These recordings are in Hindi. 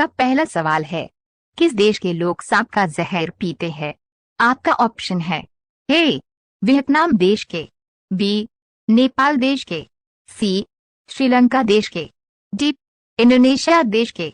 आपका पहला सवाल है, किस देश के लोग सांप का जहर पीते हैं? आपका ऑप्शन है ए वियतनाम देश के, बी नेपाल देश के, सी श्रीलंका देश के, डी इंडोनेशिया देश के।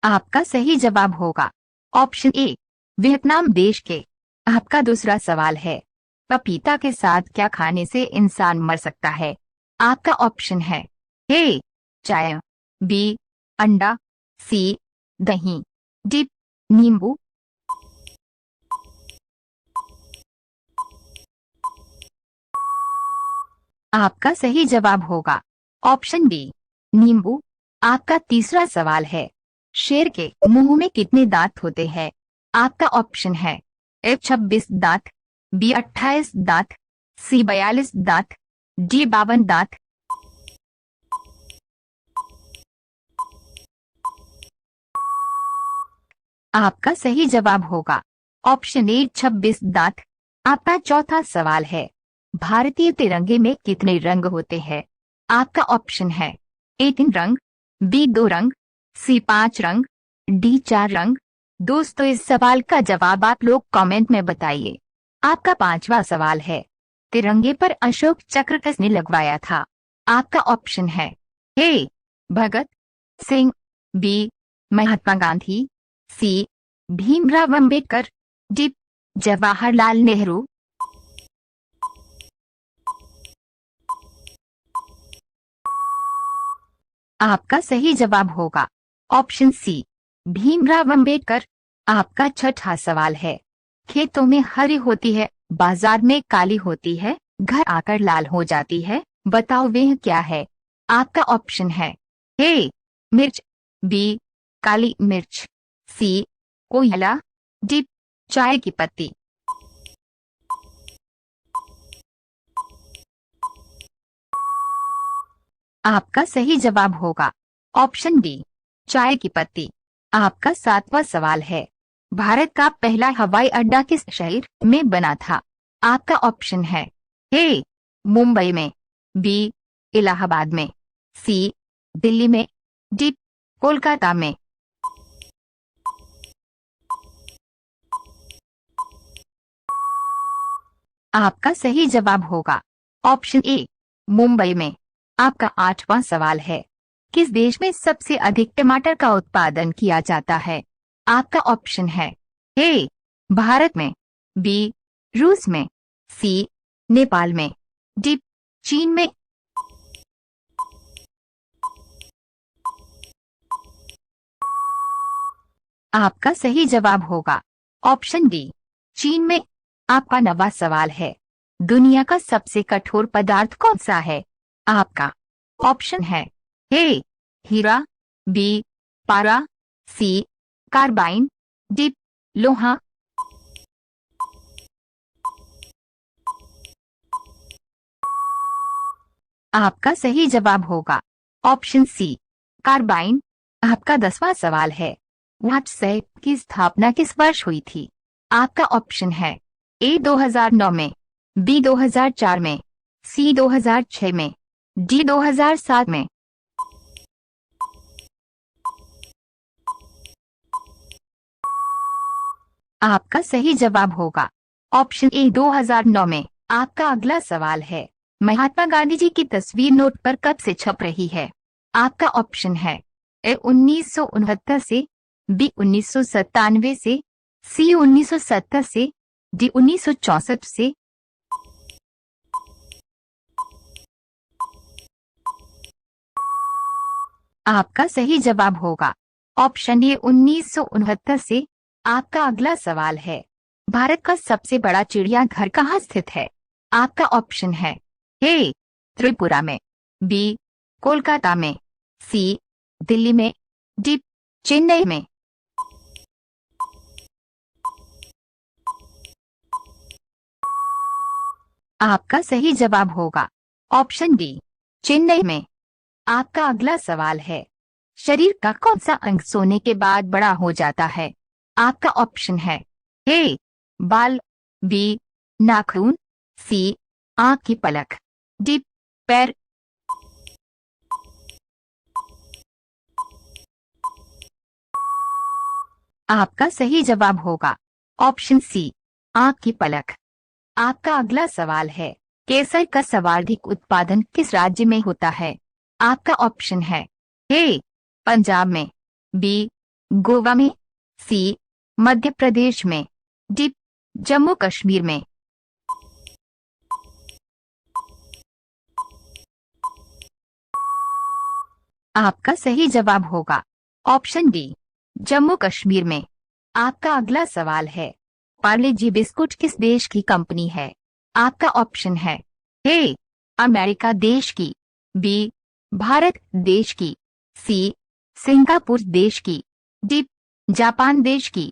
आपका सही जवाब होगा ऑप्शन ए वियतनाम देश के। आपका दूसरा सवाल है, पपीता के साथ क्या खाने से इंसान मर सकता है? आपका ऑप्शन है ए चाय, बी अंडा, सी दही, डी नींबू। आपका सही जवाब होगा ऑप्शन बी नींबू। आपका तीसरा सवाल है, शेर के मुंह में कितने दांत होते हैं? आपका ऑप्शन है ए 26 दांत, बी 28 दांत, सी 42 दांत, डी 52 दांत। आपका सही जवाब होगा ऑप्शन ए 26 दांत। आपका चौथा सवाल है, भारतीय तिरंगे में कितने रंग होते हैं? आपका ऑप्शन है ए 3 रंग, बी 2 रंग, सी 5 रंग, डी 4 रंग। दोस्तों, इस सवाल का जवाब आप लोग कमेंट में बताइए। आपका पांचवा सवाल है, तिरंगे पर अशोक चक्र किसने लगवाया था? आपका ऑप्शन है ए भगत सिंह, बी महात्मा गांधी, सी भीमराव अंबेडकर, डी जवाहरलाल नेहरू। आपका सही जवाब होगा ऑप्शन सी भीमराव अंबेडकर। आपका छठा सवाल है, खेतों में हरी होती है, बाजार में काली होती है, घर आकर लाल हो जाती है, बताओ वह क्या है? आपका ऑप्शन है ए मिर्च, बी काली मिर्च, सी कोयला, डी चाय की पत्ती। आपका सही जवाब होगा ऑप्शन डी चाय की पत्ती। आपका सातवां सवाल है, भारत का पहला हवाई अड्डा किस शहर में बना था? आपका ऑप्शन है ए मुंबई में, बी इलाहाबाद में, सी दिल्ली में, डी कोलकाता में। आपका सही जवाब होगा ऑप्शन ए मुंबई में। आपका आठवां सवाल है, किस देश में सबसे अधिक टमाटर का उत्पादन किया जाता है? आपका ऑप्शन है ए भारत में, बी रूस में, सी नेपाल में, डी चीन में। आपका सही जवाब होगा ऑप्शन डी चीन में। आपका नवा सवाल है, दुनिया का सबसे कठोर पदार्थ कौन सा है? आपका ऑप्शन है ए हीरा, बी पारा, सी कार्बाइन, डी लोहा। आपका सही जवाब होगा ऑप्शन सी कार्बाइन। आपका 10वां सवाल है, व्हाट्सएप की स्थापना किस वर्ष हुई थी? आपका ऑप्शन है ए 2009 में, बी 2004 में, सी 2006 में, डी 2007 में। आपका सही जवाब होगा ऑप्शन ए 2009 में। आपका अगला सवाल है, महात्मा गांधी जी की तस्वीर नोट पर कब से छप रही है? आपका ऑप्शन है ए 1969 से, बी 1997 से, सी 1970 से, डी 1964 से। आपका सही जवाब होगा ऑप्शन ए 1969 से। आपका अगला सवाल है, भारत का सबसे बड़ा चिड़ियाघर कहाँ स्थित है? आपका ऑप्शन है ए त्रिपुरा में, बी कोलकाता में, सी दिल्ली में, डी चेन्नई में। आपका सही जवाब होगा ऑप्शन डी चेन्नई में। आपका अगला सवाल है, शरीर का कौन सा अंग सोने के बाद बड़ा हो जाता है? आपका ऑप्शन है ए बाल, बी नाखून, सी आंख की पलक, डी पैर। आपका सही जवाब होगा ऑप्शन सी, आंख की पलक। आपका अगला सवाल है, केसर का सर्वाधिक उत्पादन किस राज्य में होता है? आपका ऑप्शन है, ए पंजाब में, बी गोवा में, सी मध्य प्रदेश में, डी जम्मू कश्मीर में। आपका सही जवाब होगा ऑप्शन डी, जम्मू कश्मीर में। आपका अगला सवाल है, पार्ले जी बिस्कुट किस देश की कंपनी है? आपका ऑप्शन है, ए अमेरिका देश की, बी भारत देश की, सी सिंगापुर देश की, डी जापान देश की।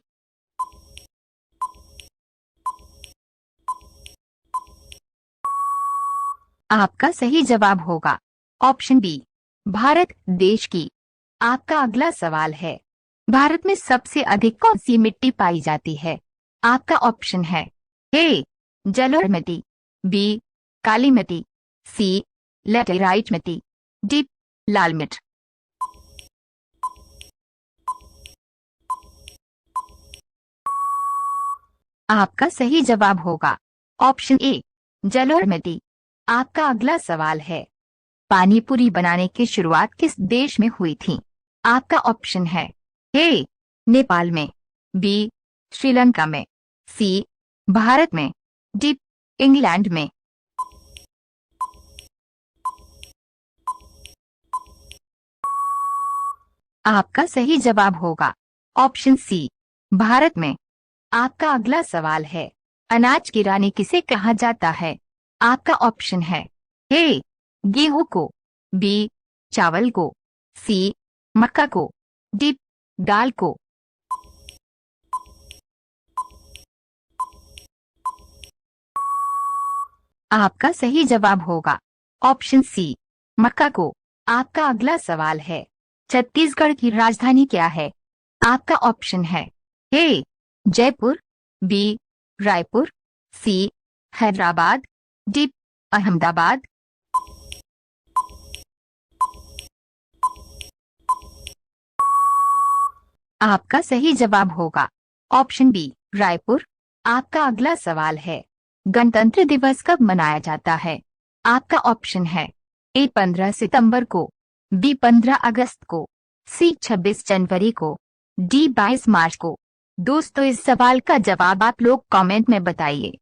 आपका सही जवाब होगा ऑप्शन बी, भारत देश की। आपका अगला सवाल है, भारत में सबसे अधिक कौन सी मिट्टी पाई जाती है? आपका ऑप्शन है, ए जलोढ़ मिट्टी, बी काली मिट्टी, सी लेटेराइट मिट्टी, डी लाल मिट्टी। आपका सही जवाब होगा ऑप्शन ए, जलोढ़ मिट्टी। आपका अगला सवाल है, पानी पूरी बनाने की शुरुआत किस देश में हुई थी? आपका ऑप्शन है, ए नेपाल में, बी श्रीलंका में, सी भारत में, डी इंग्लैंड में। आपका सही जवाब होगा ऑप्शन सी, भारत में। आपका अगला सवाल है, अनाज की रानी किसे कहा जाता है? आपका ऑप्शन है, ए गेहूं को, बी चावल को, सी मक्का को, डी दाल को। आपका सही जवाब होगा ऑप्शन सी, मक्का को। आपका अगला सवाल है, छत्तीसगढ़ की राजधानी क्या है? आपका ऑप्शन है, ए जयपुर, बी रायपुर, सी हैदराबाद, डी अहमदाबाद। आपका सही जवाब होगा ऑप्शन बी, रायपुर। आपका अगला सवाल है, गणतंत्र दिवस कब मनाया जाता है? आपका ऑप्शन है, ए 15 सितंबर को, बी 15 अगस्त को, सी 26 जनवरी को, डी 22 मार्च को। दोस्तों, इस सवाल का जवाब आप लोग कमेंट में बताइए।